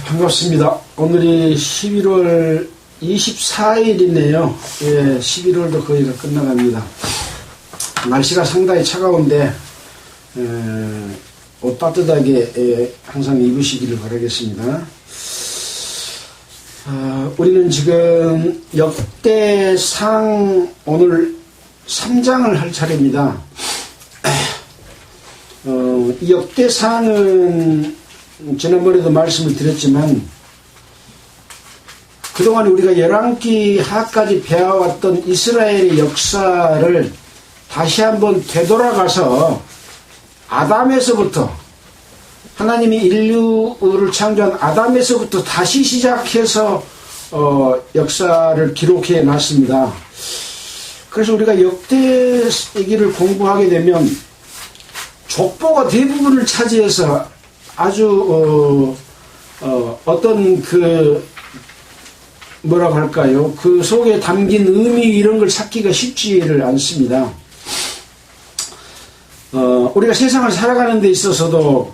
반갑습니다. 오늘이 11월 24일이네요. 예, 11월도 거의 다 끝나갑니다. 날씨가 상당히 차가운데 옷 따뜻하게 항상 입으시기를 바라겠습니다. 우리는 지금 역대상 오늘 3장을 할 차례입니다. 이 역대상은 지난번에도 말씀을 드렸지만 그동안 우리가 열왕기 하까지 배워왔던 이스라엘의 역사를 다시 한번 되돌아가서 아담에서부터 하나님이 인류를 창조한 아담에서부터 다시 시작해서 역사를 기록해 놨습니다. 그래서 우리가 역대 얘기를 공부하게 되면 족보가 대부분을 차지해서 아주 어떤 뭐라고 할까요? 그 속에 담긴 의미 이런 걸 찾기가 쉽지를 않습니다. 우리가 세상을 살아가는 데 있어서도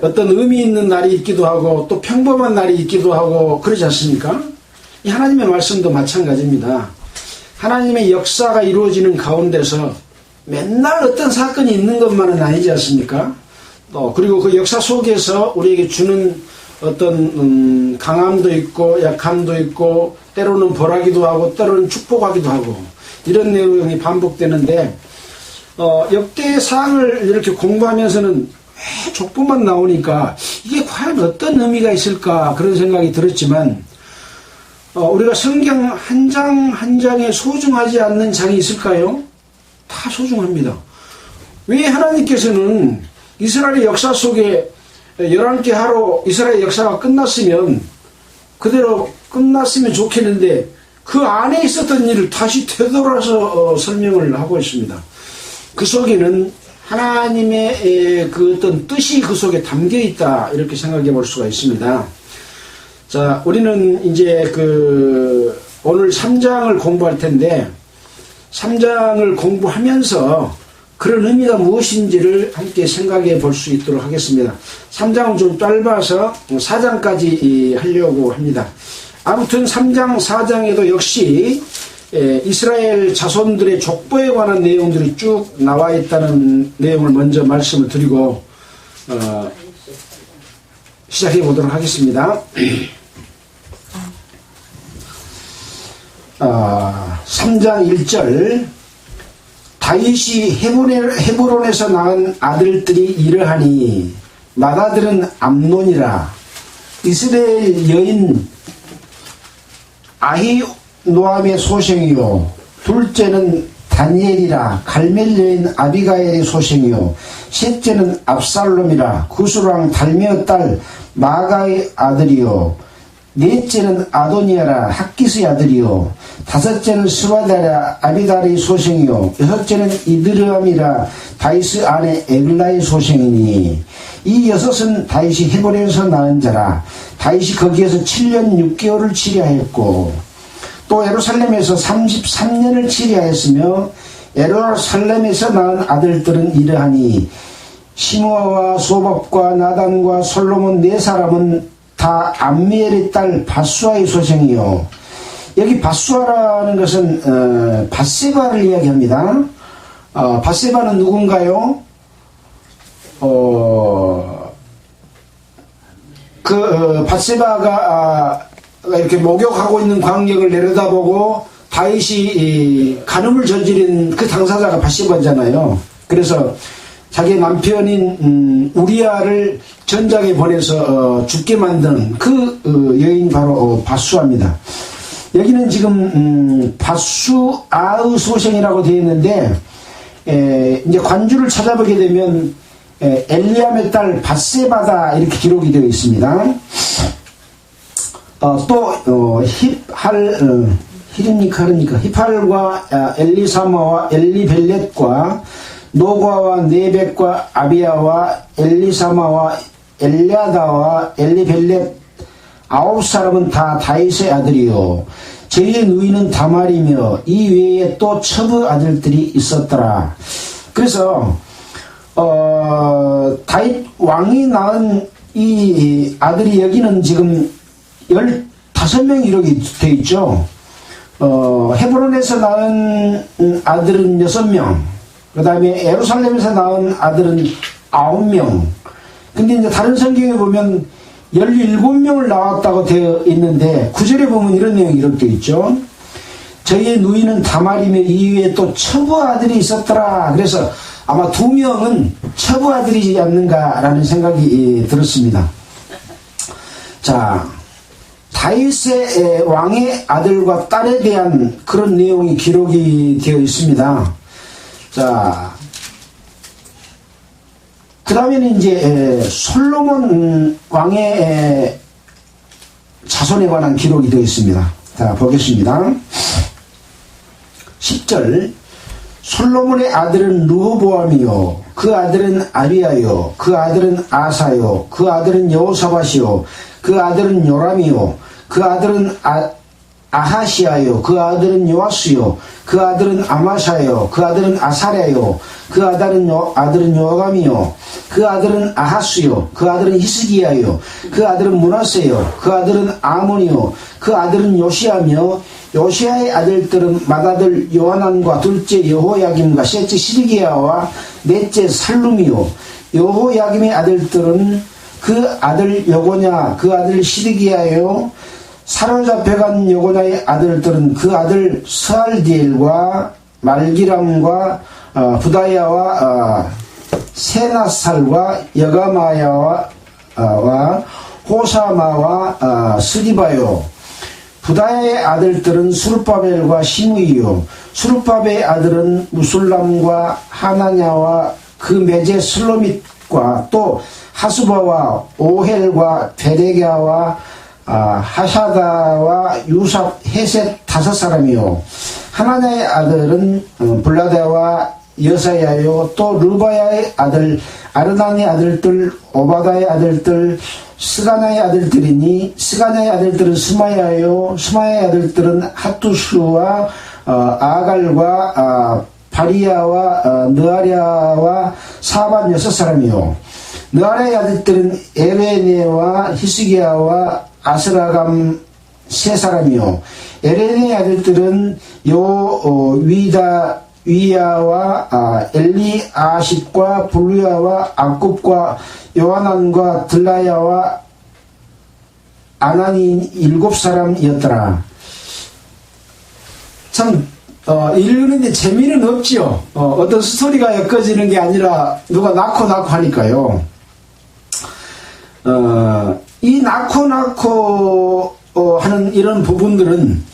어떤 의미 있는 날이 있기도 하고 또 평범한 날이 있기도 하고 그러지 않습니까? 이 하나님의 말씀도 마찬가지입니다. 하나님의 역사가 이루어지는 가운데서 맨날 어떤 사건이 있는 것만은 아니지 않습니까? 그리고 그 역사 속에서 우리에게 주는 어떤 강함도 있고 약함도 있고 때로는 벌하기도 하고 때로는 축복하기도 하고 이런 내용이 반복되는데 역대상을 이렇게 공부하면서는 왜 족보만 나오니까 이게 과연 어떤 의미가 있을까 그런 생각이 들었지만 우리가 성경 한 장 한 장에 소중하지 않는 장이 있을까요? 다 소중합니다. 왜 하나님께서는 이스라엘의 역사 속에 11개 하로 이스라엘 역사가 끝났으면 그대로 끝났으면 좋겠는데 그 안에 있었던 일을 다시 되돌아서 설명을 하고 있습니다. 그 속에는 하나님의 그 어떤 뜻이 그 속에 담겨 있다 이렇게 생각해 볼 수가 있습니다. 자, 우리는 이제 오늘 3장을 공부할 텐데 3장을 공부하면서 그런 의미가 무엇인지를 함께 생각해 볼 수 있도록 하겠습니다. 3장은 좀 짧아서 4장까지 하려고 합니다. 아무튼 3장, 4장에도 역시 이스라엘 자손들의 족보에 관한 내용들이 쭉 나와 있다는 내용을 먼저 말씀을 드리고 시작해 보도록 하겠습니다. 3장 1절 다윗이 헤브론에서 낳은 아들들이 이러하니 맏아들은 암논이라 이스라엘 여인 아히노암의 소생이요 둘째는 다니엘이라 갈멜 여인 아비가엘의 소생이요 셋째는 압살롬이라 구스왕 달메의 딸 마가의 아들이요 넷째는 아도니아라 학기스의 아들이요 다섯째는 스바다라 아비달의 소생이요 여섯째는 이드람이라 다윗의 아내 에글라의 소생이니 이 여섯은 다윗이 헤브론에서 낳은 자라 다윗이 거기에서 7년 6개월을 치료하였고 또 예루살렘에서 33년을 치료하였으며 예루살렘에서 낳은 아들들은 이러하니 시므아와 소박과 나단과 솔로몬 네 사람은 다 암미엘의 딸 밧수아의 소생이요. 여기 밧수아라는 것은 밧세바를 이야기합니다. 밧세바는 누군가요? 밧세바가 이렇게 목욕하고 있는 광경을 내려다보고 다윗이 간음을 저지른 그 당사자가 밧세바잖아요. 그래서 자기 남편인 우리아를 전장에 보내서 죽게 만든 그 여인 바로 밧수아입니다. 여기는 지금 밧수아의 소생이라고 되어 있는데 이제 관주를 찾아보게 되면 엘리암의 딸 밧세바다 이렇게 기록이 되어 있습니다. 또 힙할과 엘리사마와 엘리벨렛과 노과와 네벡과 아비야와 엘리사마와 엘리아다와 엘리벨렛 9사람은 다 다윗의 아들이요 제의 누이는 다말이며 이 외에 또 첩의 아들들이 있었더라. 그래서 다윗 왕이 낳은 이 아들이 여기는 지금 15명 이렇게 돼 있죠. 헤브론에서 낳은 아들은 6명, 그 다음에 예루살렘에서 낳은 아들은 9명. 근데 이제 다른 성경에 보면 17명을 낳았다고 되어 있는데 9절에 보면 이런 내용이 이렇게 되어 있죠. 저희의 누이는 다말이며 이후에 또 처부 아들이 있었더라. 그래서 아마 2명은 처부 아들이지 않는가라는 생각이 들었습니다. 자, 다윗의 왕의 아들과 딸에 대한 그런 내용이 기록이 되어 있습니다. 자, 그 다음에는 이제 솔로몬 왕의 자손에 관한 기록이 되어 있습니다. 자, 보겠습니다. 10절. 솔로몬의 아들은 르호보암이요, 그 아들은 아비야요, 그 아들은 아사요, 그 아들은 여호사밧이요, 그 아들은 요람이요, 그 아들은 아하시아요, 그 아들은 요아스요, 그 아들은 아마샤요, 그 아들은 아사랴요, 그 아들은 요아감이요, 그 아들은 아하스요, 그 아들은 히스기야요, 그 아들은 므낫세요, 그 아들은 아몬이요, 그 아들은 요시아며, 요시아의 아들들은 맏아들 요하난과 둘째 여호야김과 셋째 시드기야와 넷째 살룸이요, 여호야김의 아들들은 그 아들 여고냐, 그 아들 시드기야요, 사로잡혀간 여고냐의 아들들은 그 아들 스알디엘과 말기람과 부다야와 세나살과 여가마야와 호사마와 스리바요. 부다야의 아들들은 수르바벨과 시므이요, 수르바벨의 아들은 무술람과 하나냐와 그 매제 슬로밋과 또 하수바와 오헬과 베레갸와 하샤다와 유삽 헤셋 5사람이요. 하나냐의 아들은 블라다와 여사야요, 또 르바야의 아들 아르단의 아들들 오바다의 아들들 스가나의 아들들이니, 스가나의 아들들은 스마야요, 스마야의 아들들은 하투스와 아갈과 바리야와 느아랴와 사반 6사람이요. 느아랴의 아들들은 에레네와 히스기야와 아스라감 3사람이요. 에레네의 아들들은 위야와 엘리아십과 불루야와 악굽과 요하난과 들라야와 아나니 7사람이었더라. 참 읽는데 재미는 없지요. 어떤 스토리가 엮어지는 게 아니라 누가 낳고 하니까요. 이 낳고 하는 이런 부분들은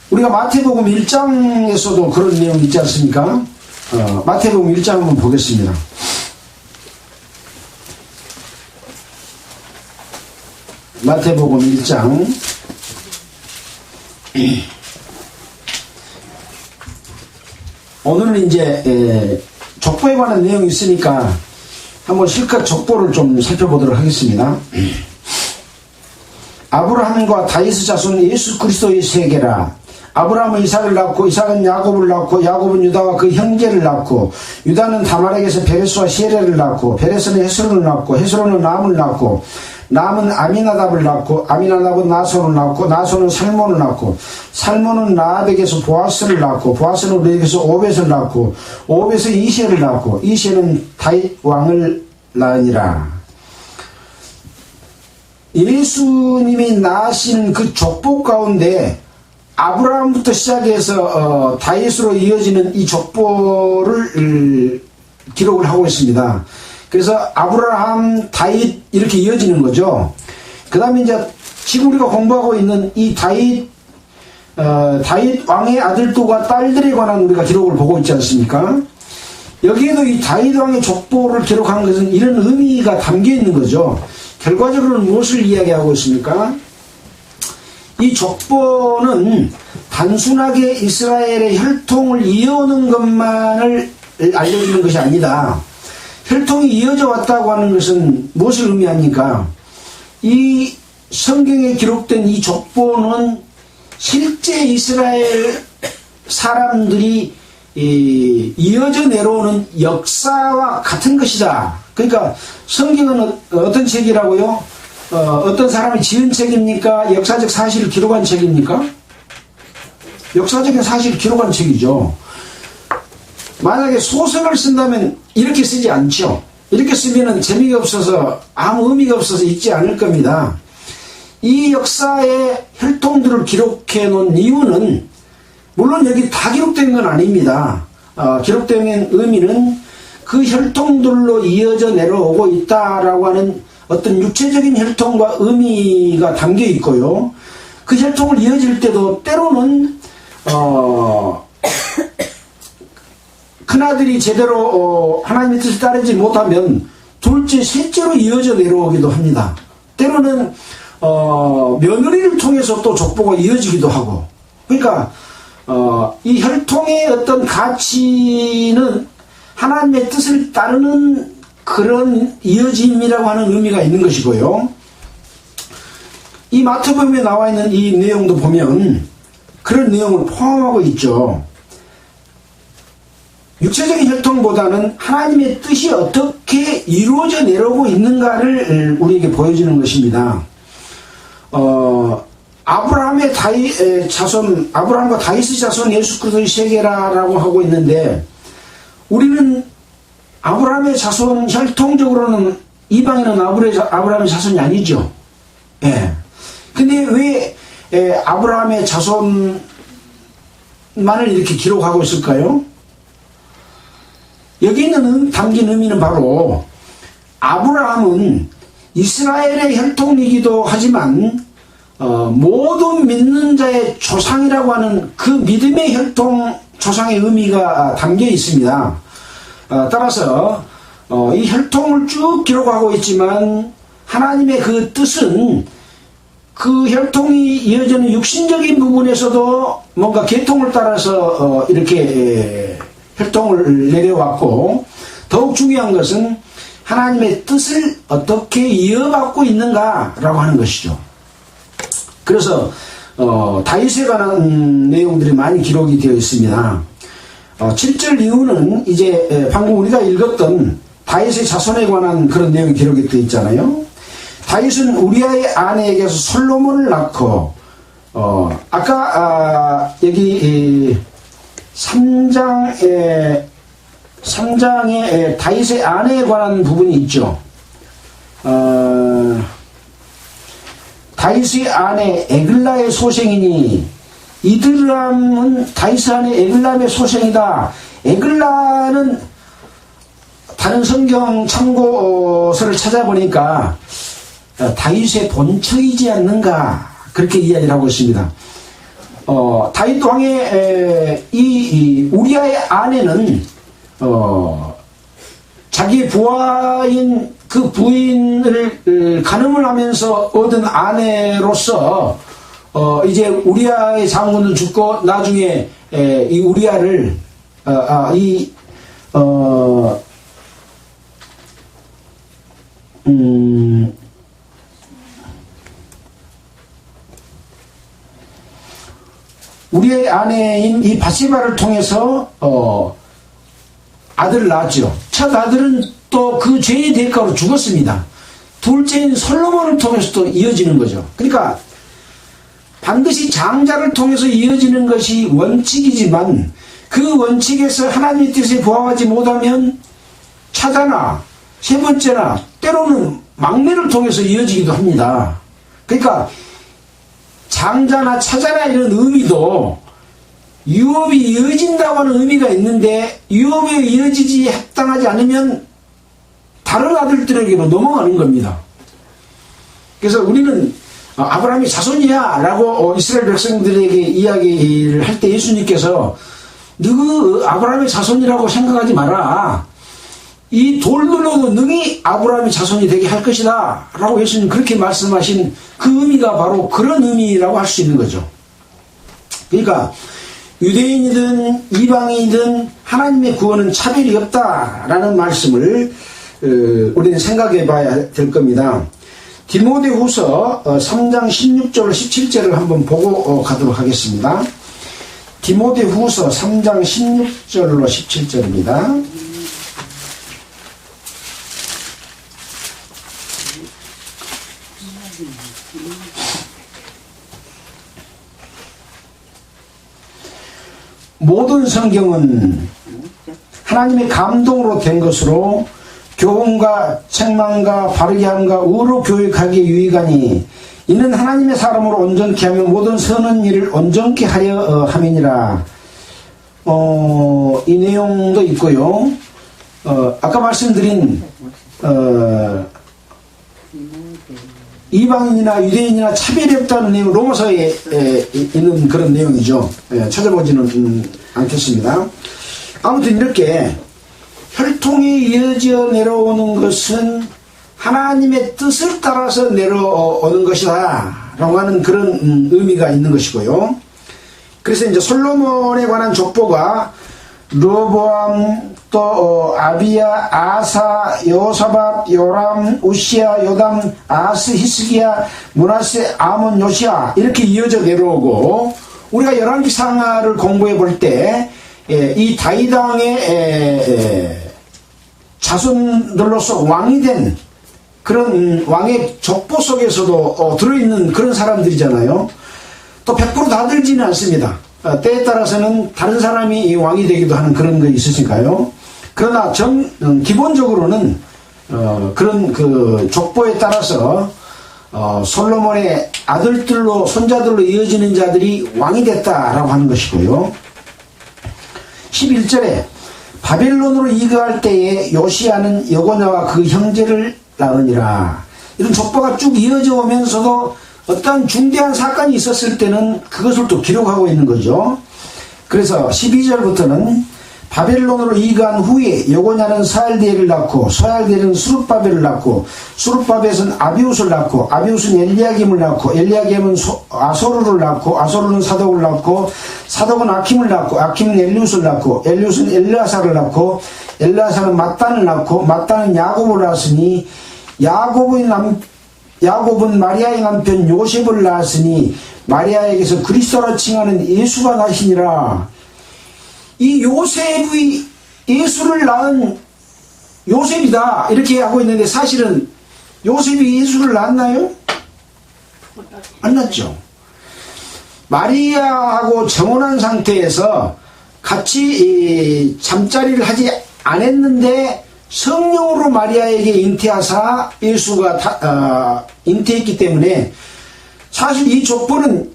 우리가 마태복음 1장에서도 그런 내용이 있지 않습니까? 마태복음 1장 한번 보겠습니다. 마태복음 1장 오늘은 이제 족보에 관한 내용이 있으니까 한번 실컷 족보를 좀 살펴보도록 하겠습니다. 아브라함과 다윗의 자손 예수 그리스도의 세계라. 아브라함은 이삭을 낳고 이삭은 야곱을 낳고 야곱은 유다와 그 형제를 낳고 유다는 다말에게서 베레스와 시에레를 낳고 베레스는 헤스론을 낳고 헤스론은 남을 낳고 남은 아미나답을 낳고 아미나답은 나손을 낳고 나손은 살몬을 낳고 살몬은 라합에게서 보아스를 낳고 보아스는 르에게서 오벳을 낳고 오벳은 이시엘을 낳고 이시엘은 다윗 왕을 낳으니라. 예수님이 낳으신 그 족보 가운데 아브라함부터 시작해서 다윗으로 이어지는 이 족보를 기록을 하고 있습니다. 그래서 아브라함, 다윗 이렇게 이어지는 거죠. 그 다음에 이제 지금 우리가 공부하고 있는 이 다윗 왕의 아들들과 딸들에 관한 우리가 기록을 보고 있지 않습니까? 여기에도 이 다윗 왕의 족보를 기록한 것은 이런 의미가 담겨 있는 거죠. 결과적으로는 무엇을 이야기하고 있습니까? 이 족보는 단순하게 이스라엘의 혈통을 이어오는 것만을 알려주는 것이 아니다. 혈통이 이어져 왔다고 하는 것은 무엇을 의미합니까? 이 성경에 기록된 이 족보는 실제 이스라엘 사람들이 이어져 내려오는 역사와 같은 것이다. 그러니까 성경은 어떤 책이라고요? 어떤 사람이 지은 책입니까? 역사적 사실을 기록한 책입니까? 역사적인 사실을 기록한 책이죠. 만약에 소설을 쓴다면 이렇게 쓰지 않죠. 이렇게 쓰면 재미가 없어서 아무 의미가 없어서 읽지 않을 겁니다. 이 역사의 혈통들을 기록해 놓은 이유는 물론 여기 다 기록된 건 아닙니다. 기록된 의미는 그 혈통들로 이어져 내려오고 있다라고 하는 어떤 육체적인 혈통과 의미가 담겨 있고요. 그 혈통을 이어질 때도 때로는 큰아들이 제대로 하나님의 뜻을 따르지 못하면 둘째, 셋째로 이어져 내려오기도 합니다. 때로는 며느리를 통해서 또 족보가 이어지기도 하고. 그러니까 이 혈통의 어떤 가치는 하나님의 뜻을 따르는 그런 이어짐이라고 하는 의미가 있는 것이고요. 이 마태복음에 나와 있는 이 내용도 보면 그런 내용을 포함하고 있죠. 육체적인 혈통보다는 하나님의 뜻이 어떻게 이루어져 내려오고 있는가를 우리에게 보여주는 것입니다. 아브라함의 자손, 아브라함과 다윗의 자손 예수 그리스도의 세계라라고 하고 있는데, 우리는 아브라함의 자손 혈통적으로는 이방인은 아브라함의 자손이 아니죠. 예. 근데 왜 아브라함의 자손만을 이렇게 기록하고 있을까요? 여기 있는 담긴 의미는 바로 아브라함은 이스라엘의 혈통이기도 하지만 모든 믿는 자의 조상이라고 하는 그 믿음의 혈통 조상의 의미가 담겨 있습니다. 따라서 이 혈통을 쭉 기록하고 있지만 하나님의 그 뜻은 그 혈통이 이어지는 육신적인 부분에서도 뭔가 계통을 따라서 이렇게 혈통을 내려왔고, 더욱 중요한 것은 하나님의 뜻을 어떻게 이어받고 있는가라고 하는 것이죠. 그래서 다윗에 관한 내용들이 많이 기록이 되어 있습니다. 7절 이후는 이제 방금 우리가 읽었던 다윗의 자손에 관한 그런 내용이 기록이 되어 있잖아요. 다윗은 우리아의 아내에게서 솔로몬을 낳고 아까 여기 3장에 다윗의 아내에 관한 부분이 있죠. 다윗의 아내 에글라의 소생이니 이드람은 다윗의 아내 에글람의 소생이다. 에글라는 다른 성경 참고서를 찾아보니까 다윗의 본처이지 않는가 그렇게 이야기를 하고 있습니다. 다윗 왕의 이 우리아의 아내는 자기의 부하인 그 부인을 간음을 하면서 얻은 아내로서 이제 우리아의 장군은 죽고 나중에 이 우리아를 우리의 아내인 이 바세바를 통해서 아들을 낳았죠. 첫 아들은 또 그 죄의 대가로 죽었습니다. 둘째인 솔로몬을 통해서 또 이어지는 거죠. 그러니까 반드시 장자를 통해서 이어지는 것이 원칙이지만 그 원칙에서 하나님의 뜻에 부합하지 못하면 차자나 세 번째나 때로는 막내를 통해서 이어지기도 합니다. 그러니까 장자나 차자나 이런 의미도 유업이 이어진다고 하는 의미가 있는데 유업에 이어지지 합당하지 않으면 다른 아들들에게로 넘어가는 겁니다. 그래서 우리는 아브라함이 자손이야 라고 이스라엘 백성들에게 이야기를 할 때 예수님께서 너그 아브라함의 자손이라고 생각하지 마라. 이 돌들로도 능히 아브라함의 자손이 되게 할 것이다 라고 예수님 그렇게 말씀하신 그 의미가 바로 그런 의미라고 할 수 있는 거죠. 그러니까 유대인이든 이방인이든 하나님의 구원은 차별이 없다라는 말씀을 우리는 생각해 봐야 될 겁니다. 디모데후서 3장 16절 17절을 한번 보고 가도록 하겠습니다. 디모데후서 3장 16절로 17절입니다. 모든 성경은 하나님의 감동으로 된 것으로 교훈과 책망과 바르게 함과 의로 교육하기에 유익하니 이는 하나님의 사람으로 온전케 하며 모든 선한 일을 온전케 하려 함이니라. 이 내용도 있고요. 아까 말씀드린 이방인이나 유대인이나 차별이 없다는 내용, 로마서에 있는 그런 내용이죠. 찾아보지는 않겠습니다. 아무튼 이렇게 혈통이 이어져 내려오는 것은 하나님의 뜻을 따라서 내려오는 것이다 라고 하는 그런 의미가 있는 것이고요. 그래서 이제 솔로몬에 관한 족보가 르호보암, 또 아비야, 아사, 여호사밧, 요람, 우시야, 요담, 아스, 히스기야, 므낫세, 아몬, 요시야 이렇게 이어져 내려오고, 우리가 열왕기상하를 공부해 볼 때 이 다윗 왕의 자손들로서 왕이 된 그런 왕의 족보 속에서도 들어있는 그런 사람들이잖아요. 또 100% 다 들지는 않습니다. 때에 따라서는 다른 사람이 왕이 되기도 하는 그런 거 있으니까요. 그러나 기본적으로는 그런 그 족보에 따라서 솔로몬의 아들들로 손자들로 이어지는 자들이 왕이 됐다라고 하는 것이고요. 11절에 바벨론으로 이거할 때에 요시야는 여고냐와 그 형제를 낳으니라. 이런 족보가 쭉 이어져 오면서도 어떤 중대한 사건이 있었을 때는 그것을 또 기록하고 있는 거죠. 그래서 12절부터는 바벨론으로 이거한 후에 여고냐는 스알디엘을 낳고 스알디엘은 수룹바벨을 낳고 수룹바벨은 아비웃을 낳고 아비웃은 엘리야김을 낳고 엘리야김은 아소르를 낳고 아소르는 사독을 낳고 사독은 아킴을 낳고 아킴은 엘리웃을 낳고 엘리웃은 엘르아사를 낳고 엘르아사는 mat단을 낳고 mat단은 야곱을 낳았으니 야곱은 마리아의 남편 요셉을 낳았으니 마리아에게서 그리스도라 칭하는 예수가 나시니라. 이 요셉이 예수를 낳은 요셉이다 이렇게 하고 있는데 사실은 요셉이 예수를 낳았나요? 안 낳았죠. 마리아하고 정혼한 상태에서 같이 잠자리를 하지 않았는데 성령으로 마리아에게 잉태하사 예수가 잉태했기 때문에 사실 이 족보는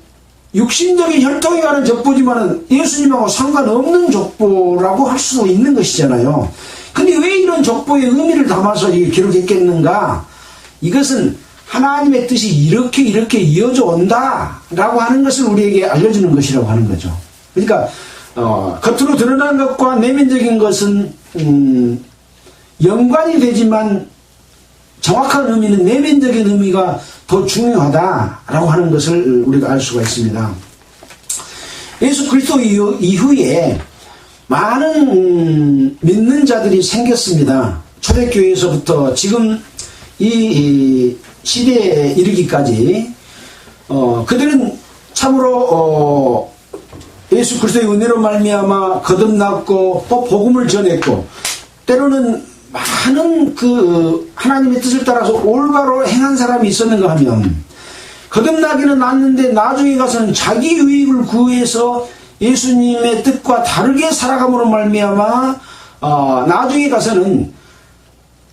육신적인 혈통에 관한 족보지만은 예수님하고 상관없는 족보라고 할 수 있는 것이잖아요. 근데 왜 이런 족보의 의미를 담아서 기록했겠는가? 이것은 하나님의 뜻이 이렇게 이어져 온다라고 하는 것을 우리에게 알려주는 것이라고 하는 거죠. 그러니까 겉으로 드러난 것과 내면적인 것은 연관이 되지만 정확한 의미는 내면적인 의미가 더 중요하다라고 하는 것을 우리가 알 수가 있습니다. 예수 그리스도 이후에 많은 믿는 자들이 생겼습니다. 초대교회에서부터 지금 이 시대에 이르기까지 그들은 참으로 예수 그리스도의 은혜로 말미암아 거듭났고 또 복음을 전했고 때로는 많은 그 하나님의 뜻을 따라서 올바로 행한 사람이 있었는가 하면 거듭나기는 났는데 나중에 가서는 자기 유익을 구해서 예수님의 뜻과 다르게 살아감으로 말미암아 나중에 가서는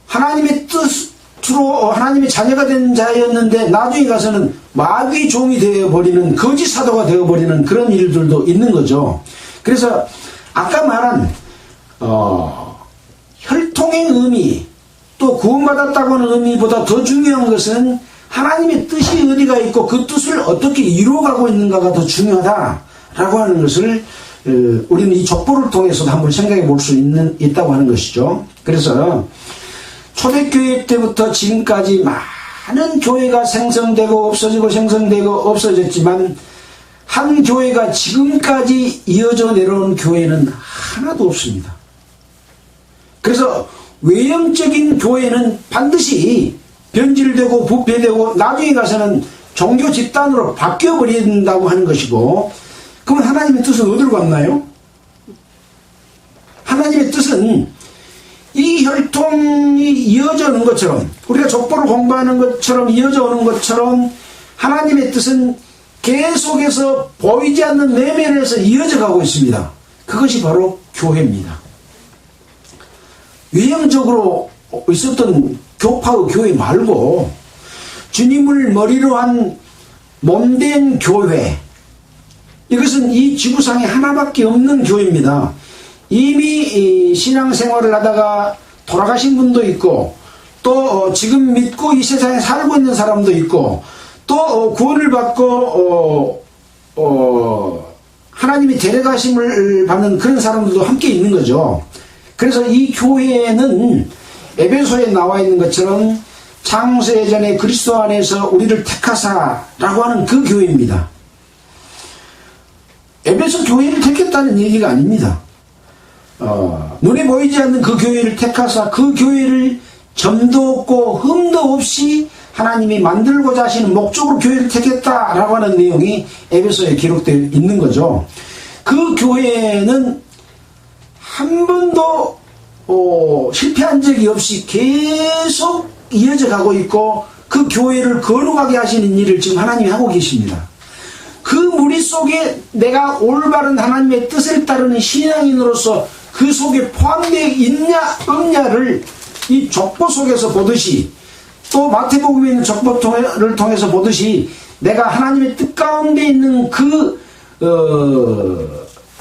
하나님의 뜻으로 하나님의 자녀가 된 자였는데 나중에 가서는 마귀의 종이 되어버리는 거짓 사도가 되어버리는 그런 일들도 있는 거죠. 그래서 아까 말한 혈통의 의미 또 구원받았다고 하는 의미보다 더 중요한 것은 하나님의 뜻이 어디가 있고 그 뜻을 어떻게 이루어가고 있는가가 더 중요하다라고 하는 것을 우리는 이 족보를 통해서도 한번 생각해 볼 수 있다고 하는 것이죠. 그래서 초대교회 때부터 지금까지 많은 교회가 생성되고 없어지고 생성되고 없어졌지만 한 교회가 지금까지 이어져 내려온 교회는 하나도 없습니다. 그래서 외형적인 교회는 반드시 변질되고 부패되고 나중에 가서는 종교 집단으로 바뀌어버린다고 하는 것이고 그러면 하나님의 뜻은 어디로 갔나요? 하나님의 뜻은 이 혈통이 이어져 오는 것처럼, 우리가 족보를 공부하는 것처럼 이어져 오는 것처럼 하나님의 뜻은 계속해서 보이지 않는 내면에서 이어져 가고 있습니다. 그것이 바로 교회입니다. 외형적으로 있었던 교파의 교회 말고 주님을 머리로 한 몸된 교회, 이것은 이 지구상에 하나밖에 없는 교회입니다. 이미 신앙생활을 하다가 돌아가신 분도 있고, 또 지금 믿고 이 세상에 살고 있는 사람도 있고, 또 구원을 받고 하나님이 데려가심을 받는 그런 사람들도 함께 있는 거죠. 그래서 이 교회는 에베소에 나와 있는 것처럼 창세전에 그리스도 안에서 우리를 택하사라고 하는 그 교회입니다. 에베소 교회를 택했다는 얘기가 아닙니다. 눈에 보이지 않는 그 교회를 택하사 그 교회를 점도 없고 흠도 없이 하나님이 만들고자 하시는 목적으로 교회를 택했다라고 하는 내용이 에베소에 기록되어 있는 거죠. 그 교회는 한 번도 실패한 적이 없이 계속 이어져 가고 있고, 그 교회를 거룩하게 하시는 일을 지금 하나님이 하고 계십니다. 그 무리 속에 내가 올바른 하나님의 뜻을 따르는 신앙인으로서 그 속에 포함되어 있냐 없냐를 이 족보 속에서 보듯이, 또 마태복음에 있는 족보를 통해서 보듯이 내가 하나님의 뜻 가운데 있는 그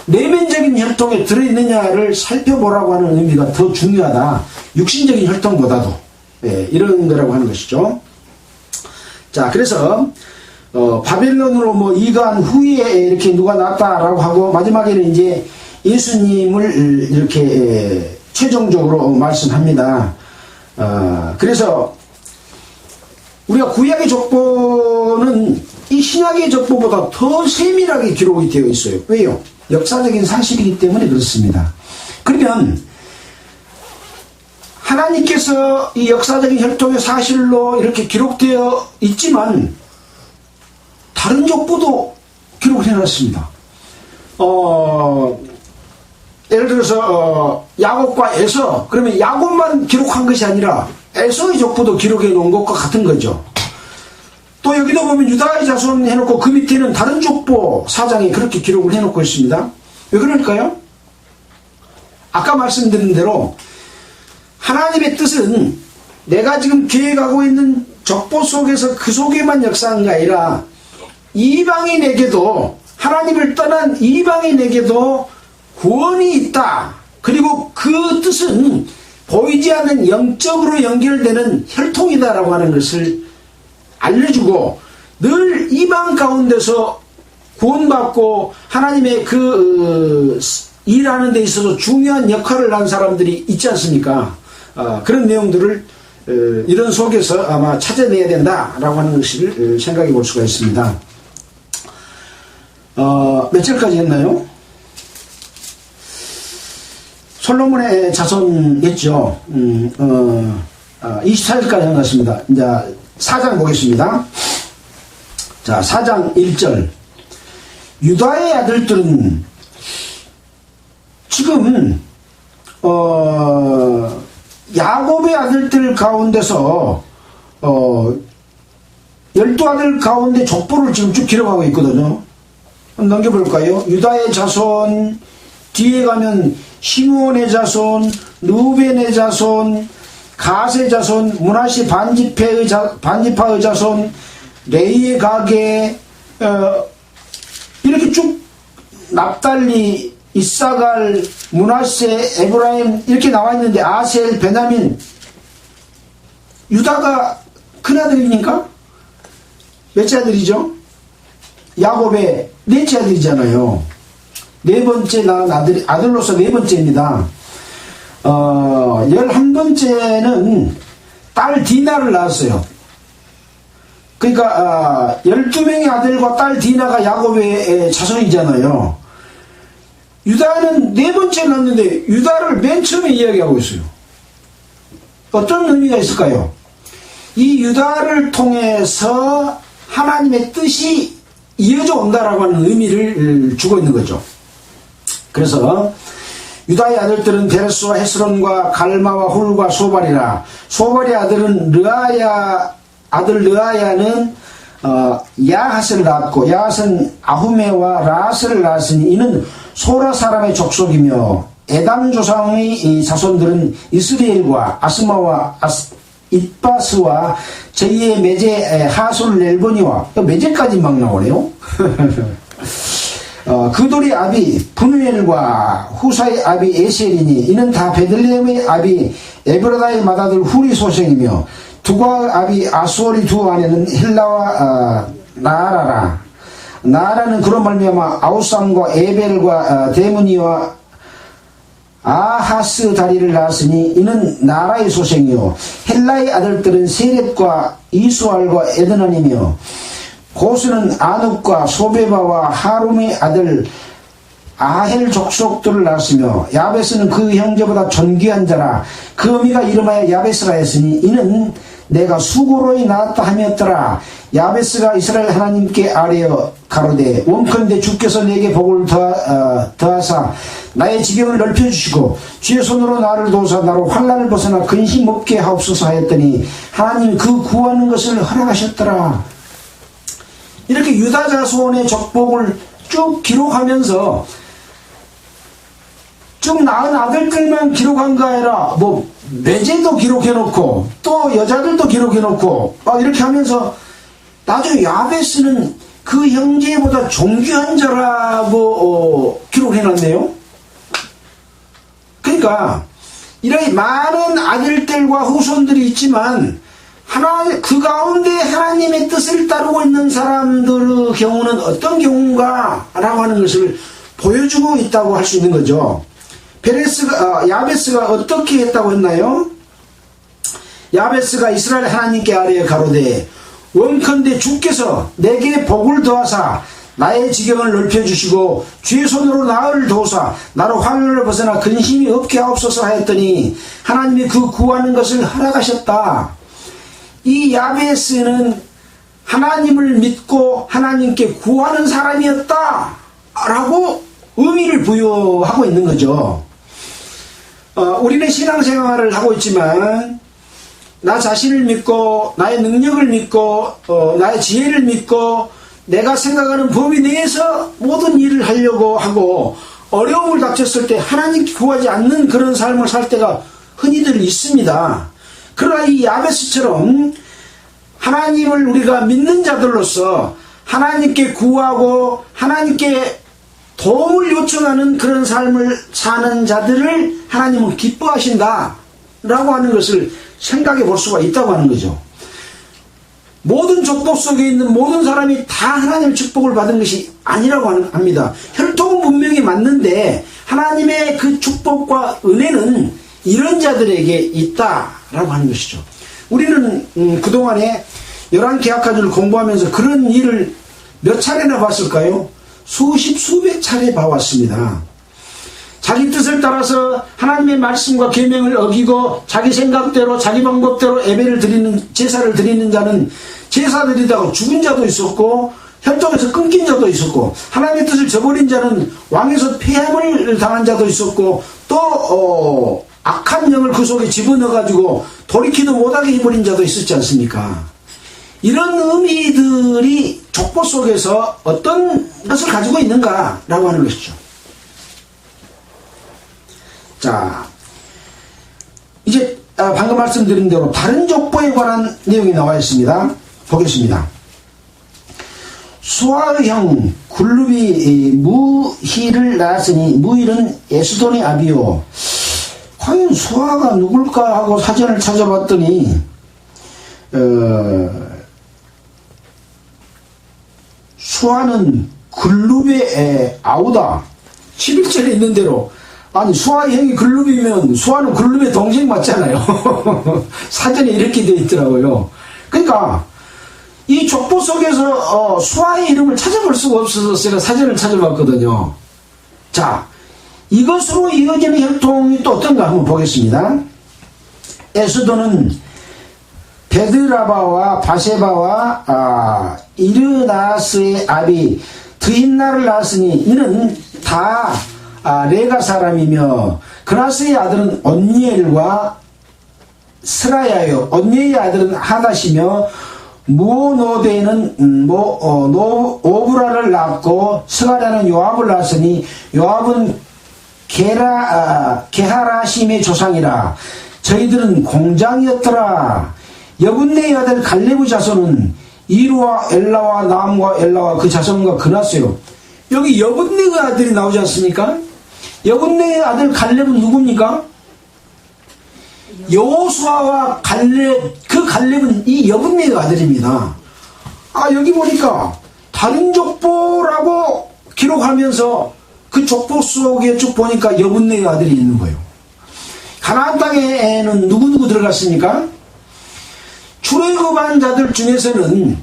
내면적인 혈통에 들어있느냐를 살펴보라고 하는 의미가 더 중요하다. 육신적인 혈통보다도. 이런 거라고 하는 것이죠. 자, 그래서 바벨론으로 이간 후에 이렇게 누가 났다라고 하고, 마지막에는 이제 예수님을 이렇게 최종적으로 말씀합니다. 그래서 우리가 구약의 족보는 이 신약의 족보보다 더 세밀하게 기록이 되어 있어요. 왜요? 역사적인 사실이기 때문에 그렇습니다. 그러면 하나님께서 이 역사적인 혈통의 사실로 이렇게 기록되어 있지만 다른 족보도 기록을 해놨습니다. 예를 들어서 야곱과 에서, 그러면 야곱만 기록한 것이 아니라 에서의 족보도 기록해 놓은 것과 같은 거죠. 또 여기도 보면 유다의 자손 해놓고 그 밑에는 다른 족보 사장이 그렇게 기록을 해놓고 있습니다. 왜 그럴까요? 아까 말씀드린 대로 하나님의 뜻은 내가 지금 계획하고 있는 족보 속에서 그 속에만 역사한 게 아니라 이방인에게도, 하나님을 떠난 이방인에게도 구원이 있다. 그리고 그 뜻은 보이지 않는 영적으로 연결되는 혈통이다라고 하는 것을 알려주고, 늘 이방 가운데서 구원받고 하나님의 그 일하는 데 있어서 중요한 역할을 한 사람들이 있지 않습니까? 그런 내용들을 이런 속에서 아마 찾아내야 된다라고 하는 것을 생각해 볼 수가 있습니다. 몇 절까지 했나요? 솔로몬의 자손이었죠. 24절까지 한 것 같습니다. 이제 4장 보겠습니다. 자, 4장 1절. 유다의 아들들은 지금 야곱의 아들들 가운데서 12아들 가운데 족보를 지금 쭉 기록하고 있거든요. 한번 넘겨볼까요? 유다의 자손, 뒤에 가면 시므온의 자손, 루벤의 자손, 갓의 자손, 므낫세 반지파의 자손, 레위의 가게, 이렇게 쭉 납달리, 이사갈, 므낫세, 에브라임 이렇게 나와 있는데, 아셀, 베냐민, 유다가 큰아들입니까? 몇째 아들이죠? 야곱의 넷째 아들이잖아요. 네 번째 낳은 아들로서 네 번째입니다. 11번째는 딸 디나를 낳았어요. 그러니까 12명의 아들과 딸 디나가 야곱의 자손이잖아요. 유다는 네 번째 낳았는데 유다를 맨 처음에 이야기하고 있어요. 어떤 의미가 있을까요? 이 유다를 통해서 하나님의 뜻이 이어져 온다라고 하는 의미를 주고 있는 거죠. 그래서 유다의 아들들은 베레스와 헤스론과 갈마와 훌과 소발이라. 소발의 아들은 아들 르아야는 야핫을 낳았고, 야핫은 아후메와 라스를 낳았으니 이는 소라 사람의 족속이며, 에담 조상의 이 자손들은 이스라엘과 아스마와 잇바스와 제2의 메제 하솔 렐보니와 메제까지 막 나오네요. 그돌의 아비 분우엘과 후사의 아비 에셀이니 이는 다 베들레헴의 아비 에브라다의 맏아들 후리 소생이며, 두과 아비 아수월의 두 아내는 헬라와 나아라라. 나아라는 그런 말미암아 아우삼과 에벨과 데무니와 아하스 다리를 낳았으니 이는 나라의 소생이요, 헬라의 아들들은 세렛과 이수알과 에드난이며, 고스는 아눕과 소베바와 하룸의 아들 아헬 족속들을 낳았으며, 야베스는 그 형제보다 존귀한 자라. 그 어미가 이름하여 야베스라 했으니 이는 내가 수고로이 낳았다 함이었더라. 야베스가 이스라엘 하나님께 아뢰어 가로되, 원컨대 주께서 내게 복을 더하사 나의 지경을 넓혀주시고 주의 손으로 나를 도우사 나로 환난을 벗어나 근심 없게 하옵소서 하였더니 하나님이 그 구하는 것을 허락하셨더라. 이렇게 유다 자손의 족복을 쭉 기록하면서 쭉 낳은 아들들만 기록한 거 아니라 뭐 매제도 기록해놓고 또 여자들도 기록해놓고 막 이렇게 하면서 나중에 야베스는 그 형제보다 존귀한 자라고 기록해놨네요. 그러니까 이런 많은 아들들과 후손들이 있지만 그 가운데 하나님의 뜻을 따르고 있는 사람들의 경우는 어떤 경우인가 라고 하는 것을 보여주고 있다고 할 수 있는 거죠. 야베스가 어떻게 했다고 했나요? 야베스가 이스라엘 하나님께 아뢰어 가로되, 원컨대 주께서 내게 복을 더하사 나의 지경을 넓혀주시고 주의 손으로 나를 도우사 나로 환난을 벗어나 근심이 없게 하옵소서 하였더니 하나님이 그 구하는 것을 허락하셨다. 이 야베스는 하나님을 믿고 하나님께 구하는 사람이었다 라고 의미를 부여하고 있는 거죠. 우리는 신앙생활을 하고 있지만 나 자신을 믿고 나의 능력을 믿고 나의 지혜를 믿고 내가 생각하는 범위 내에서 모든 일을 하려고 하고 어려움을 닥쳤을 때 하나님께 구하지 않는 그런 삶을 살 때가 흔히들 있습니다. 그러나 이 야베스처럼 하나님을 우리가 믿는 자들로서 하나님께 구하고 하나님께 도움을 요청하는 그런 삶을 사는 자들을 하나님은 기뻐하신다 라고 하는 것을 생각해 볼 수가 있다고 하는 거죠. 모든 족복 속에 있는 모든 사람이 다 하나님의 축복을 받은 것이 아니라고 합니다. 혈통은 분명히 맞는데 하나님의 그 축복과 은혜는 이런 자들에게 있다라고 하는 것이죠. 우리는 그동안에 열왕기하까지를 공부하면서 그런 일을 몇 차례나 봤을까요? 수백 차례 봐왔습니다. 자기 뜻을 따라서 하나님의 말씀과 계명을 어기고 자기 생각대로 자기 방법대로 예배를 드리는 제사를 드리는 자는 제사 드리다가 죽은 자도 있었고 혈통에서 끊긴 자도 있었고 하나님의 뜻을 저버린 자는 왕에서 폐함을 당한 자도 있었고 또 악한 영을 그 속에 집어넣어가지고 돌이키도 못하게 해버린 자도 있었지 않습니까? 이런 의미들이 족보 속에서 어떤 것을 가지고 있는가라고 하는 것이죠. 자, 이제 방금 말씀드린 대로 다른 족보에 관한 내용이 나와 있습니다. 보겠습니다. 수아의 형 굴룹이 무힐을 낳았으니 무힐은 에스돈의 아비요. 과연 수아가 누굴까 하고 사전을 찾아봤더니 수아는 글룹의 아우다. 11절에 있는 대로 아니 수아의 형이 글룹이면 수아는 글룹의 동생 맞잖아요. 사전에 이렇게 되어 있더라고요. 그러니까 이 족보 속에서 수아의 이름을 찾아볼 수가 없어서 제가 사전을 찾아봤거든요. 자, 이것으로 이어지는 혈통이 또 어떤가 한번 보겠습니다. 에스도는 베드라바와 바세바와 이르나스의 아비 드인나를 낳았으니 이는 다 레가 사람이며 그나스의 아들은 언니엘과 스라야요. 언니의 아들은 하닷이며 무노데는 오브라를 낳고 스가랴는 요압을 낳았으니 요압은 게하라심의 조상이라. 저희들은 공장이었더라. 여분네의 아들 갈레브 자손은 이루와 엘라와 나암과 엘라와 그 자손과 그나스요. 여기 여분네의 아들이 나오지 않습니까? 여분네의 아들 갈렙은 누굽니까? 여호수아와 갈렙, 그 갈렙은 이 여분네의 아들입니다. 여기 보니까 다른 족보라고 기록하면서 그 족보 속에 쭉 보니까 여분네의 아들이 있는 거예요. 가나안 땅에는 누구 들어갔습니까? 출애굽한 자들 중에서는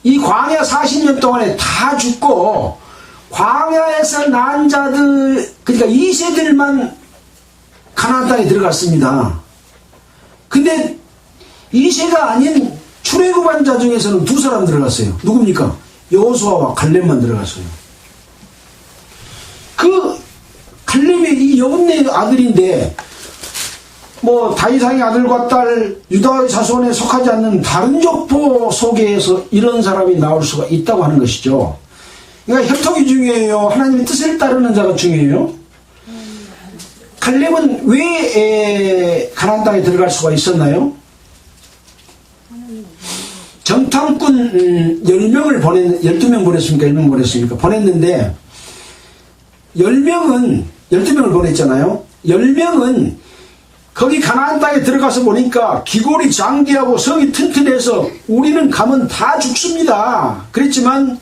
이 광야 40년 동안에 다 죽고 광야에서 난 자들, 그러니까 2세들만 가나안 땅에 들어갔습니다. 근데 2세가 아닌 출애굽한 자 중에서는 2사람 들어갔어요. 누굽니까? 여호수아와 갈렙만 들어갔어요. 그 갈렙의 이 여분네의 아들인데 다윗왕의 아들과 딸 유다의 자손에 속하지 않는 다른 족보 속에서 이런 사람이 나올 수가 있다고 하는 것이죠. 그러니까 협통이 중요해요? 하나님의 뜻을 따르는 자가 중요해요? 갈렙은 왜 가나안 땅에 들어갈 수가 있었나요? 정탐꾼 12명 보냈습니까? 1명 보냈습니까? 보냈는데 12명을 보냈잖아요. 10명은 거기 가나안 땅에 들어가서 보니까 기골이 장대하고 성이 튼튼해서 우리는 가면 다 죽습니다. 그랬지만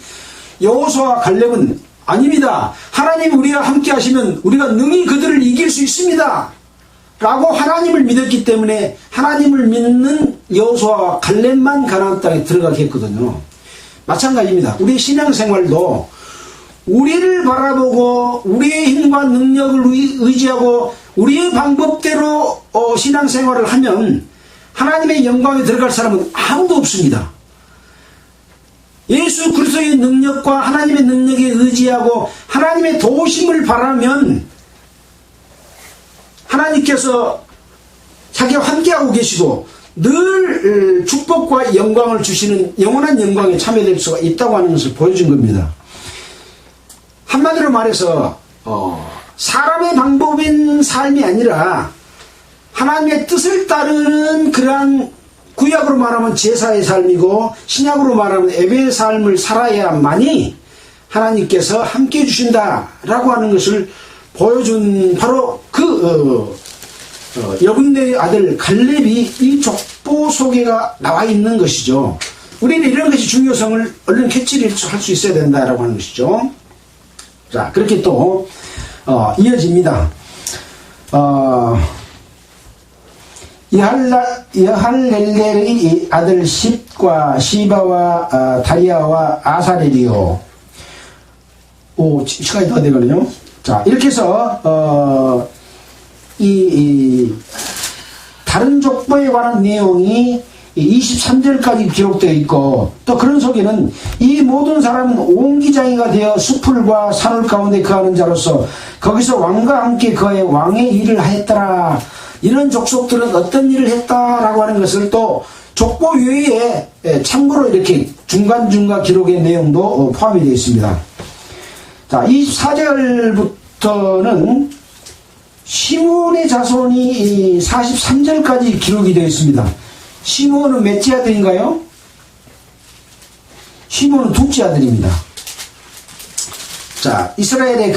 여호수아와 갈렙은 아닙니다. 하나님 우리와 함께 하시면 우리가 능히 그들을 이길 수 있습니다. 라고 하나님을 믿었기 때문에 하나님을 믿는 여호수아와 갈렙만 가나안 땅에 들어가게 했거든요. 마찬가지입니다. 우리의 신앙생활도 우리를 바라보고 우리의 힘과 능력을 의지하고 우리의 방법대로 신앙생활을 하면 하나님의 영광에 들어갈 사람은 아무도 없습니다. 예수 그리스도의 능력과 하나님의 능력에 의지하고 하나님의 도우심을 바라면 하나님께서 자기와 함께하고 계시고 늘 축복과 영광을 주시는 영원한 영광에 참여될 수가 있다고 하는 것을 보여준 겁니다. 한마디로 말해서 사람의 방법인 삶이 아니라 하나님의 뜻을 따르는 그러한 구약으로 말하면 제사의 삶이고 신약으로 말하면 예배의 삶을 살아야만이 하나님께서 함께 해주신다라고 하는 것을 보여준 바로 그 여분네의 아들 갈렙이 이 족보 속에가 나와 있는 것이죠. 우리는 이런 것이 중요성을 얼른 캐치를 할 수 있어야 된다라고 하는 것이죠. 자, 그렇게 또 이어집니다. 여할렐렐의 아들 십과 시바와 다리아와 아사렐이요. 시간이 더 되거든요. 자, 이렇게 해서 다른 족보에 관한 내용이 23절까지 기록되어 있고, 또 그런 속에는 이 모든 사람은 옹기장이가 되어 수풀과 산울 가운데 거하는 자로서 거기서 왕과 함께 그의 왕의 일을 하였더라. 이런 족속들은 어떤 일을 했다라고 하는 것을 또 족보 외에 참고로 이렇게 중간중간 기록의 내용도 포함이 되어 있습니다. 자, 24절부터는 시므온의 자손이 43절까지 기록이 되어 있습니다. 시므온은 몇째 아들인가요? 시므온은 둘째 아들입니다. 자, 이스라엘의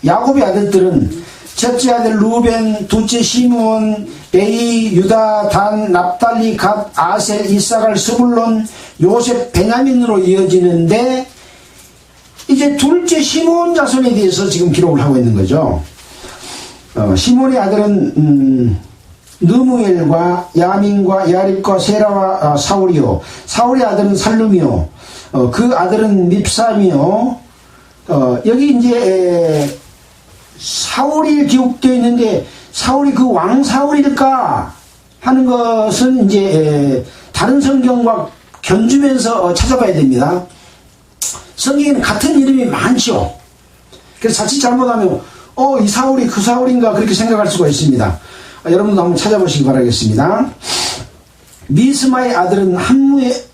야곱의 아들들은 첫째 아들 루벤, 둘째 시므온, 레위, 유다, 단, 납달리, 갓, 아셀, 이사갈, 스불론, 요셉, 베냐민으로 이어지는데 이제 둘째 시므온 자손에 대해서 지금 기록을 하고 있는 거죠. 시므온의 아들은 느무엘과 야민과 야립과 세라와 사울이요. 사울의 아들은 살룸이요. 그 아들은 밉삼이요. 여기 이제 사울이 기록되어 있는데 사울이 그 왕 사울일까? 하는 것은 이제 다른 성경과 견주면서 찾아봐야 됩니다. 성경에는 같은 이름이 많죠. 그래서 자칫 잘못하면 이 사울이 그 사울인가 그렇게 생각할 수가 있습니다. 여러분도 한번 찾아보시기 바라겠습니다. 미스마의 아들은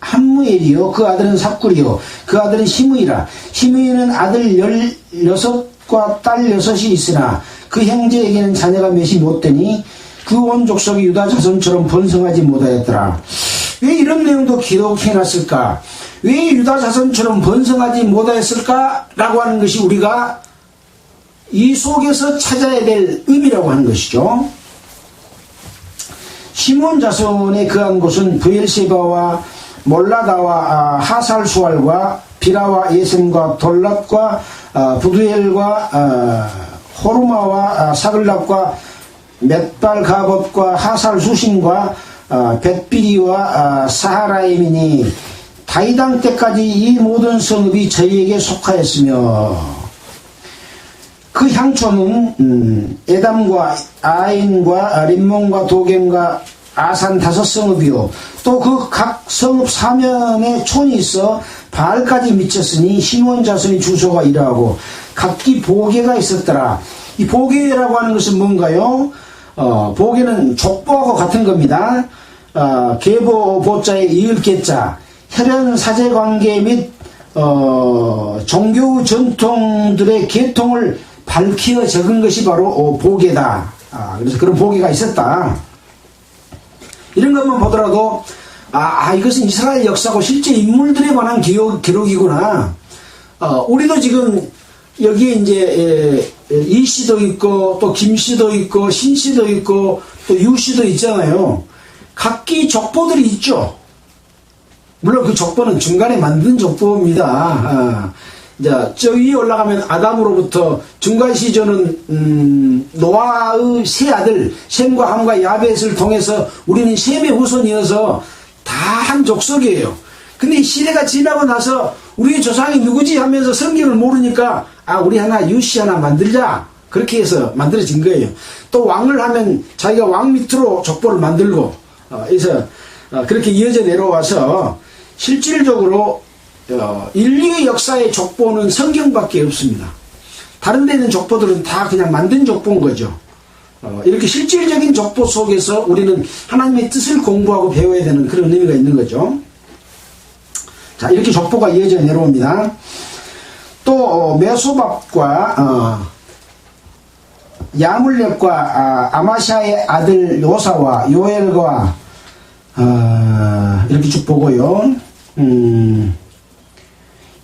함무엘이요 그 아들은 삽굴이요 그 아들은 시므이라. 시므이는 아들 16과 딸 6이 있으나 그 형제에게는 자녀가 몇이 못되니 그 온 족속이 유다 자손처럼 번성하지 못하였더라. 왜 이런 내용도 기록해놨을까? 왜 유다 자손처럼 번성하지 못하였을까? 라고 하는 것이 우리가 이 속에서 찾아야 될 의미라고 하는 것이죠. 시몬 자손에 거한 곳은 브엘세바와 몰라다와 하살수알과 비라와 예셈과 돌랏과 부두엘과 호르마와 사글락과 მეტ발가봇과 하살수신과 벳비리와 사하라임이니 다이당 때까지 이 모든 성읍이 저희에게 속하였으며 그 향초는 에담과 아인과 림몬과 도겜과 아산 5성읍이요 또 그 각 성읍 사면에 촌이 있어 바알까지 미쳤으니 시몬 자손의 주소가 이러하고 각기 보게가 있었더라. 이 보게라고 하는 것은 뭔가요? 보게는 족보하고 같은 겁니다. 계보 보자에 이을 계자 혈연 사제관계 및 종교 전통들의 계통을 밝혀 적은 것이 바로 보게다. 그래서 그런 보게가 있었다. 이런 것만 보더라도 이것은 이스라엘 역사고 실제 인물들에 관한 기록이구나. 우리도 지금 여기에 이제 이 씨도 있고 또 김 씨도 있고 신 씨도 있고 또 유 씨도 있잖아요. 각기 족보들이 있죠. 물론 그 족보는 중간에 만든 족보입니다. 저 위에 올라가면 아담으로부터 중간 시조는 노아의 세 아들 셈과 함과 야벳을 통해서 우리는 셈의 후손이어서 다 한 족속이에요. 근데 이 시대가 지나고 나서 우리의 조상이 누구지 하면서 성경을 모르니까 우리 하나 유씨 하나 만들자 그렇게 해서 만들어진 거예요. 또 왕을 하면 자기가 왕 밑으로 족보를 만들고 그래서 그렇게 이어져 내려와서 실질적으로 인류의 역사의 족보는 성경밖에 없습니다. 다른 데 있는 족보들은 다 그냥 만든 족보인 거죠. 이렇게 실질적인 족보 속에서 우리는 하나님의 뜻을 공부하고 배워야 되는 그런 의미가 있는 거죠. 자, 이렇게 족보가 이어져 내려옵니다. 또 메소밥과 야물렉과 아마샤의 아들 요사와 요엘과 이렇게 쭉 보고요.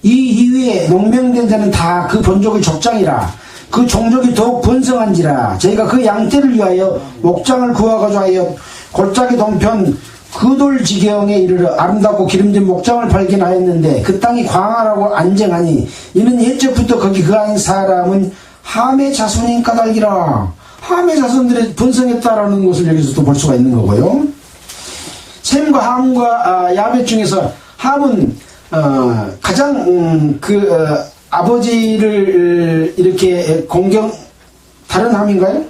이 이후에 농명된 자는 다 그 본족의 족장이라 그 종족이 더욱 번성한지라 저희가 그 양떼를 위하여 목장을 구하고자 하여 골짜기 동편 그돌 지경에 이르러 아름답고 기름진 목장을 발견하였는데 그 땅이 광활하고 안정하니 이는 옛적부터 거기 거한 사람은 함의 자손인 까닭이라. 함의 자손들이 번성했다라는 것을 여기서 또 볼 수가 있는 거고요. 셈과 함과 야벳 중에서 함은 가장 아버지를 이렇게 다른 함인가요?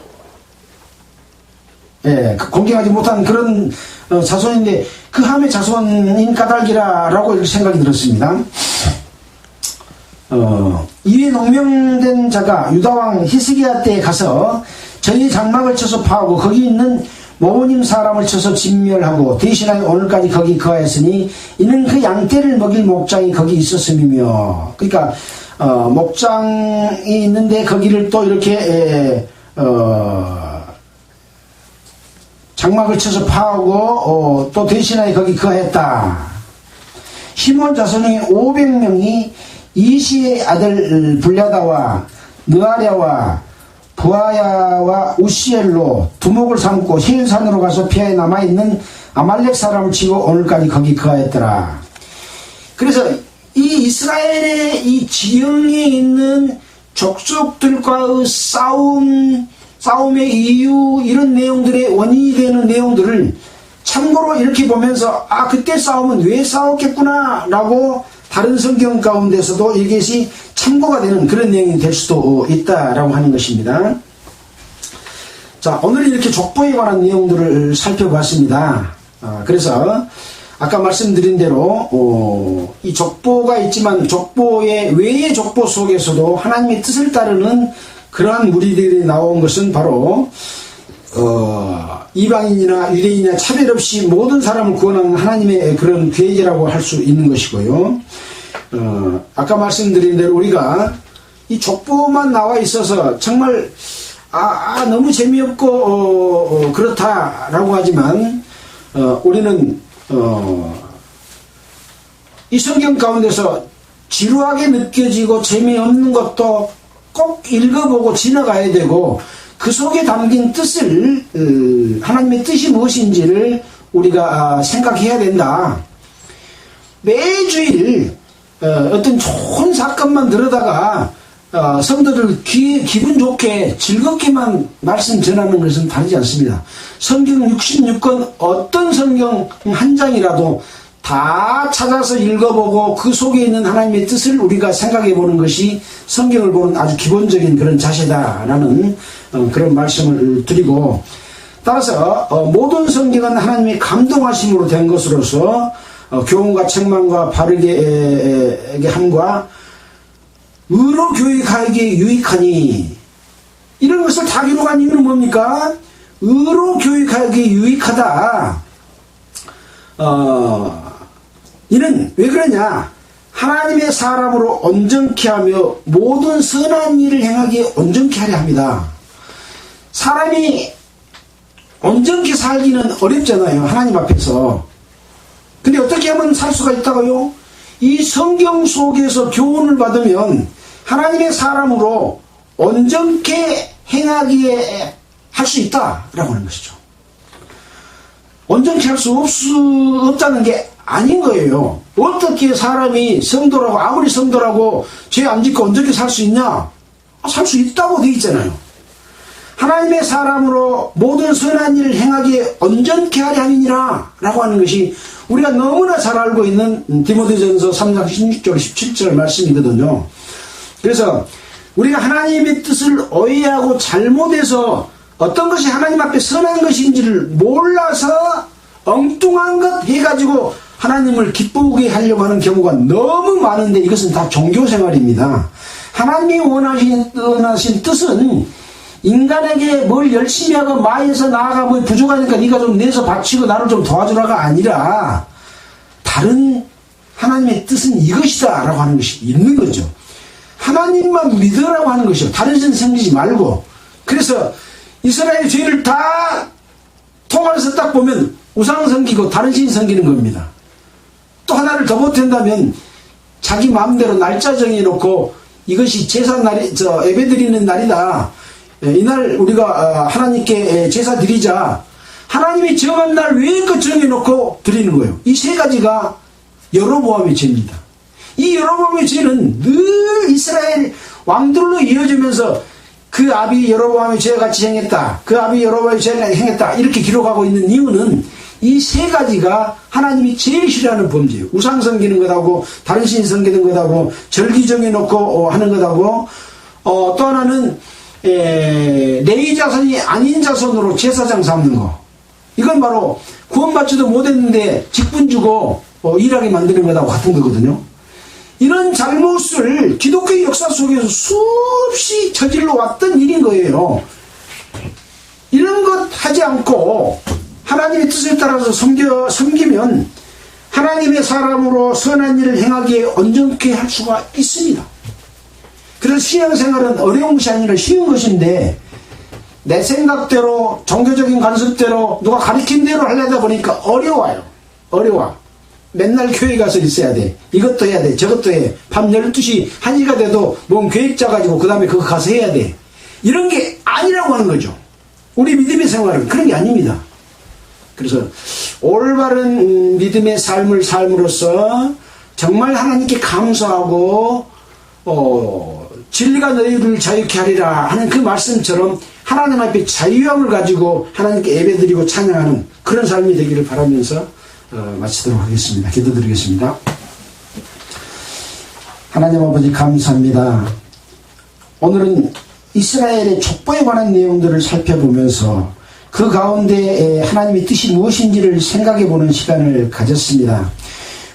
예, 공경하지 못한 그런 자손인데 그 함의 자손인 까닭이라고 이렇게 생각이 들었습니다. 이에 농명된 자가 유다왕 히스기야 때에 가서 저희 장막을 쳐서 파하고 거기 있는 모모님 사람을 쳐서 진멸하고 대신하여 오늘까지 거기 거하였으니 이는 그 양떼를 먹일 목장이 거기 있었음이며. 그러니까 목장이 있는데 거기를 또 이렇게 장막을 쳐서 파하고 또 대신하여 거기 거했다. 시몬 자손이 500명이 이시의 아들 블야다와 느아랴와 부아야와 우시엘로 두목을 삼고 힐산으로 가서 피하에 남아있는 아말렉 사람을 치고 오늘까지 거기 거하였더라. 그래서 이 이스라엘의 이 지형에 있는 족속들과의 싸움의 이유, 이런 내용들의 원인이 되는 내용들을 참고로 이렇게 보면서 그때 싸움은 왜 싸웠겠구나 라고 다른 성경 가운데서도 이것이 참고가 되는 그런 내용이 될 수도 있다라고 하는 것입니다. 자, 오늘 이렇게 족보에 관한 내용들을 살펴봤습니다. 그래서 아까 말씀드린 대로 이 족보가 있지만 족보의 외의 족보 속에서도 하나님의 뜻을 따르는 그러한 무리들이 나온 것은 바로 이방인이나 유대인이나 차별 없이 모든 사람을 구원하는 하나님의 그런 계획이라고 할 수 있는 것이고요. 아까 말씀드린 대로 우리가 이 족보만 나와 있어서 정말 너무 재미없고 그렇다라고 하지만 우리는 이 성경 가운데서 지루하게 느껴지고 재미없는 것도 꼭 읽어보고 지나가야 되고 그 속에 담긴 뜻을 하나님의 뜻이 무엇인지를 우리가 생각해야 된다. 매주일 어떤 좋은 사건만 들어다가 성도들 기분 좋게 즐겁게만 말씀 전하는 것은 다르지 않습니다. 성경 66권 어떤 성경 한 장이라도 다 찾아서 읽어보고 그 속에 있는 하나님의 뜻을 우리가 생각해 보는 것이 성경을 보는 아주 기본적인 그런 자세다라는 그런 말씀을 드리고, 따라서 모든 성경은 하나님의 감동하심으로 된 것으로서 교훈과 책망과 바르게 함과 의로 교육하기에 유익하니, 이런 것을 다 기록한 이유는 뭡니까? 의로 교육하기에 유익하다. 이는 왜 그러냐? 하나님의 사람으로 온전케 하며 모든 선한 일을 행하기에 온전케 하려 합니다. 사람이 온전케 살기는 어렵잖아요, 하나님 앞에서. 근데 어떻게 하면 살 수가 있다고요? 이 성경 속에서 교훈을 받으면 하나님의 사람으로 온전케 행하기에 할 수 있다라고 하는 것이죠. 온전케 할 수 없다는 게 아닌 거예요. 어떻게 사람이 성도라고, 아무리 성도라고 죄 안 짓고 온전케 살 수 있냐? 살 수 있다고 되어 있잖아요. 하나님의 사람으로 모든 선한 일을 행하기에 온전케 하려 함이니라 라고 하는 것이 우리가 너무나 잘 알고 있는 디모데전서 3장 16절 17절 말씀이거든요. 그래서 우리가 하나님의 뜻을 오해하고 잘못해서 어떤 것이 하나님 앞에 선한 것인지를 몰라서 엉뚱한 것 해가지고 하나님을 기쁘게 하려고 하는 경우가 너무 많은데, 이것은 다 종교생활입니다. 하나님이 원하신 뜻은 인간에게 뭘 열심히 하고 마에서 나아가 뭐 부족하니까 네가 좀 내서 바치고 나를 좀 도와주라가 아니라 다른 하나님의 뜻은 이것이다 라고 하는 것이 있는 거죠. 하나님만 믿으라고 하는 것이요, 다른 신 섬기지 말고. 그래서 이스라엘 죄를 다 통해서 딱 보면 우상 섬기고 다른 신 섬기는 겁니다. 또 하나를 더 보탠다면 자기 마음대로 날짜 정해놓고 이것이 제사 날이, 예배 드리는 날이다, 이날 우리가 하나님께 제사 드리자, 하나님이 정한 날 외껏 정해놓고 드리는 거예요. 이 세 가지가 여로보암의 죄입니다. 이 여로보암의 죄는 늘 이스라엘 왕들로 이어지면서 그 아비 여로보암의 죄와 같이 행했다, 그 아비 여로보암의 죄를 행했다, 이렇게 기록하고 있는 이유는 이 세 가지가 하나님이 제일 싫어하는 범죄예요. 우상 섬기는 것하고 다른 신 섬기는 것하고 절기 정해놓고 하는 것하고 또 하나는 레위 자손이 아닌 자손으로 제사장 삼는 거. 이건 바로 구원받지도 못했는데 직분 주고 일하게 만드는 것하고 같은 거거든요. 이런 잘못을 기독교의 역사 속에서 수없이 저질러 왔던 일인 거예요. 이런 것 하지 않고 하나님의 뜻에 따라서 섬기면 하나님의 사람으로 선한 일을 행하기에 온전케 할 수가 있습니다. 그래서 신앙생활은 어려운 것이 아니라 쉬운 것인데, 내 생각대로 종교적인 관습대로 누가 가르친 대로 하려다 보니까 어려워요. 어려워. 맨날 교회 가서 있어야 돼. 이것도 해야 돼. 저것도 해. 밤 12시 1시가 돼도 뭔 계획 짜가지고 그 다음에 그거 가서 해야 돼. 이런 게 아니라고 하는 거죠. 우리 믿음의 생활은 그런 게 아닙니다. 그래서 올바른 믿음의 삶을 삶으로써 정말 하나님께 감사하고 진리가 너희를 자유케 하리라 하는 그 말씀처럼 하나님 앞에 자유함을 가지고 하나님께 예배드리고 찬양하는 그런 삶이 되기를 바라면서 마치도록 하겠습니다. 기도드리겠습니다. 하나님 아버지 감사합니다. 오늘은 이스라엘의 족보에 관한 내용들을 살펴보면서 그 가운데 하나님의 뜻이 무엇인지를 생각해 보는 시간을 가졌습니다.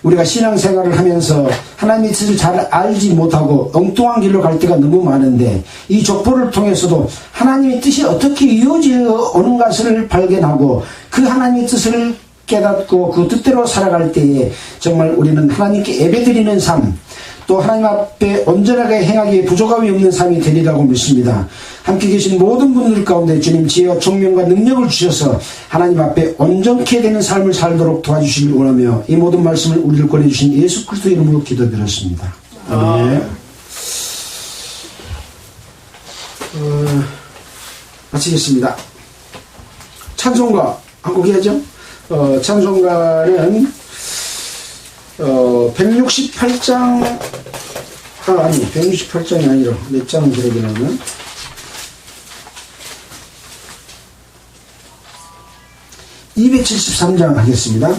우리가 신앙생활을 하면서 하나님의 뜻을 잘 알지 못하고 엉뚱한 길로 갈 때가 너무 많은데, 이 족보를 통해서도 하나님의 뜻이 어떻게 이루어져 오는 것을 발견하고 그 하나님의 뜻을 깨닫고 그 뜻대로 살아갈 때에 정말 우리는 하나님께 예배드리는 삶, 또 하나님 앞에 온전하게 행하기에 부족함이 없는 삶이 되리라고 믿습니다. 함께 계신 모든 분들 가운데 주님 지혜와 총명과 능력을 주셔서 하나님 앞에 온전케 되는 삶을 살도록 도와주시길 원하며, 이 모든 말씀을 우리를 권해주신 예수 그리스도 이름으로 기도드렸습니다. 아멘. 마치겠습니다. 찬송가 한 곡 해야죠. 찬송가는 168장, 아니 168장이 아니라 몇 장은 그러긴 하면 273장 하겠습니다.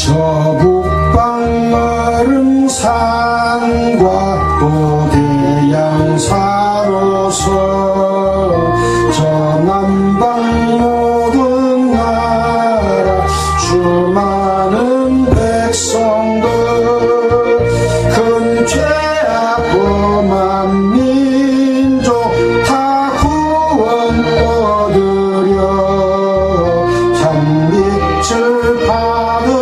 저 북방 마른 산과 또 대양사로서 저 남방 모든 나라 수많은 백성들 큰 죄악 범한 민족 다 구원 얻으려 참빛을 받은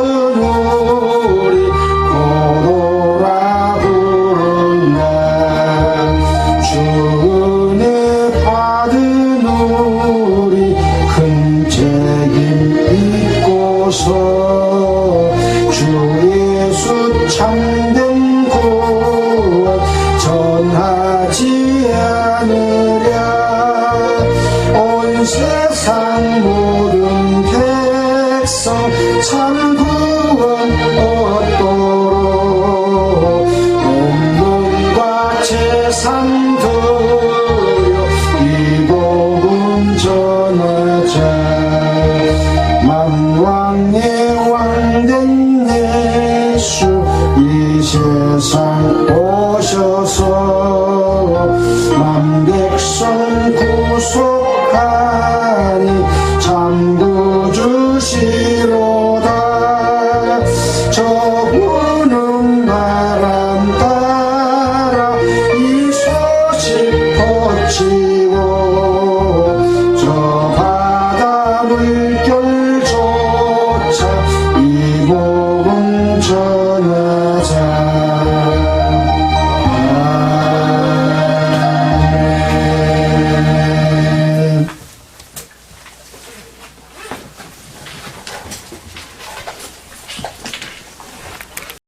주 예수 참된 구원 전하지 않으랴. 온 세상 모든 백성 참 구원 얻도록 몸과 재산 들여 이 복음 전하자. 만왕의 왕된 예수 이 세상 오셔서 만백성 구속하니 참 구주시로다. 저 부는 바람 따라 이 소식 퍼지